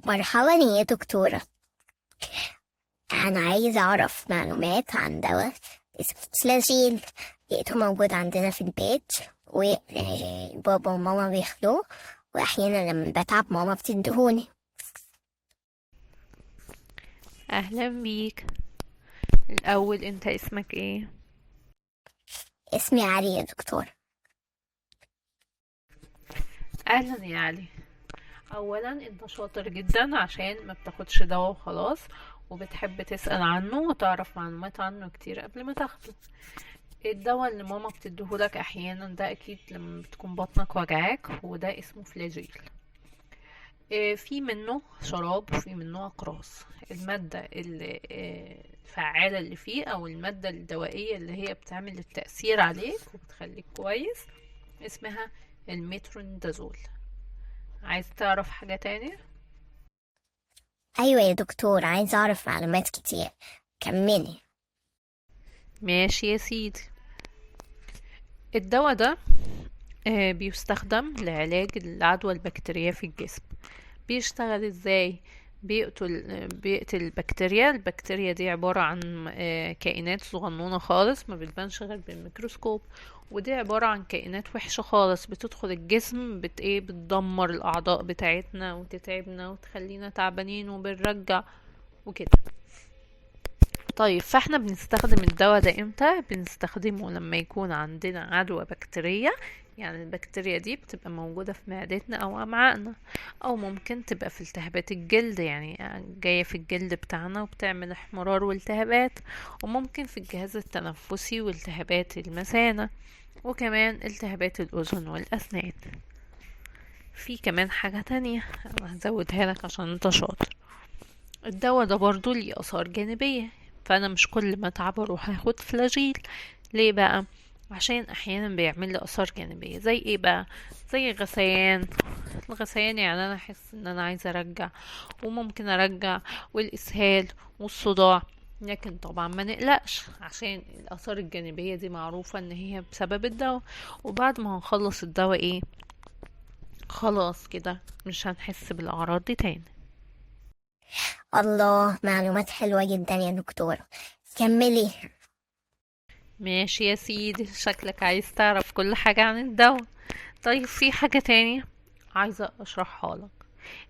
مرحبا يا دكتورة. أنا عايزة أعرف معلومات عن دواء اسمه فلاجيل. لقيته موجود عندنا في البيت، وبابا وماما بياخدوه، وأحيانا لما بتعب ماما بتدهوني. اهلا بيك. الاول انت اسمك ايه؟ اسمي علي يا دكتور. اهلا يا علي. اولا انت شاطر جدا عشان ما بتاخدش دواء وخلاص، وبتحب تسأل عنه وتعرف معلومات عنه كتير قبل ما تاخده. الدواء اللي ماما بتديهولك احيانا ده اكيد لما بتكون بطنك وجعاك، وده اسمه فلاجيل. في منه شراب وفي منه أقراص. المادة الفعالة اللي فيه أو المادة الدوائية اللي هي بتعمل التأثير عليك وبتخليك كويس اسمها الميترونيدازول. عايز تعرف حاجة تاني؟ أيوة يا دكتور، عايزة أعرف معلومات كتير، كملي. ماشي يا سيدي. الدواء ده بيستخدم لعلاج العدوى البكتيرية في الجسم. بيشتغل ازاي؟ بيقتل البكتيريا دي عبارة عن كائنات صغنونة خالص ما بتبانش غير بالميكروسكوب، ودي عبارة عن كائنات وحشة خالص بتدخل الجسم بتدمر الأعضاء بتاعتنا وتتعبنا وتخلينا تعبانين وبنرجع وكده. طيب فاحنا بنستخدم الدواء ده امتى؟ بنستخدمه لما يكون عندنا عدوى بكتيرية، يعني البكتيريا دي بتبقى موجودة في معدتنا او امعائنا، او ممكن تبقى في التهابات الجلد، يعني جاية في الجلد بتاعنا وبتعمل احمرار والتهابات، وممكن في الجهاز التنفسي والتهابات المثانة، وكمان التهابات الاذن والاسنان. في كمان حاجة تانية انا هزودها لك عشان انت شاطر. الدواء ده برضو ليه آثار جانبية، فأنا مش كل ما أتعب أروح أخد فلاجيل. ليه بقى؟ عشان أحيانا بيعمل لي آثار جانبية. زي ايه بقى؟ زي الغثيان. الغثيان يعني أنا أحس إن أنا عايزة أرجع، وممكن أرجع، والإسهال والصداع. لكن طبعا ما نقلقش عشان الآثار الجانبية دي معروفة إن هي بسبب الدواء، وبعد ما هنخلص الدواء ايه، خلاص كده مش هنحس بالأعراض دي تاني. الله، معلومات حلوة جدا يا دكتور، كملي. ماشي يا سيدي، شكلك عايز تعرف كل حاجة عن الدواء. طيب في حاجة تانية عايزة اشرحها لك،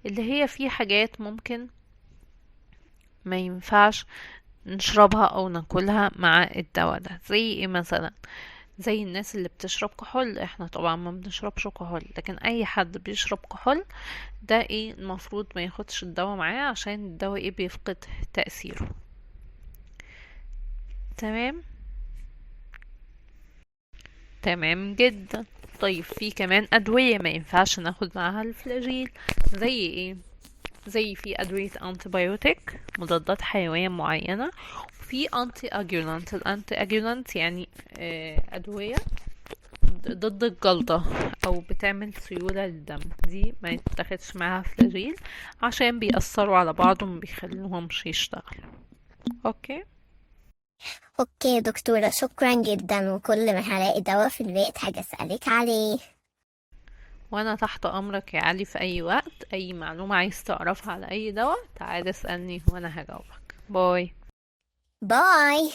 اللي هي في حاجات ممكن ما ينفعش نشربها او ناكلها مع الدواء ده. زي ايه مثلا؟ زي الناس اللي بتشرب كحول. احنا طبعا ما بنشربش كحول، لكن اي حد بيشرب كحول ده ايه المفروض ما ياخدش الدواء معاه، عشان الدواء ايه بيفقد تأثيره. تمام. تمام جدا. طيب في كمان أدوية ما ينفعش ناخد معاها الفلاجيل. زي ايه؟ زي في أدوية أنتيبيوتيك، مضادات حيوية معينة، وفي أنتي أجيولانت. الأنتي أجيولانت يعني أدوية ضد الجلطة أو بتعمل سيولة للدم، دي ما يتاخدش معاها فلاجيل عشان بيأثروا على بعض وما بيخلوهمش يشتغلوا. اوكي. اوكي يا دكتورة، شكرا جدا، وكل ما هلاقي دواء في البيت حاجة اسألك عليه. وانا تحت امرك يا علي، في اي وقت اي معلومة عايز تعرفها على اي دواء تعال اسألني وانا هجاوبك. باي. باي.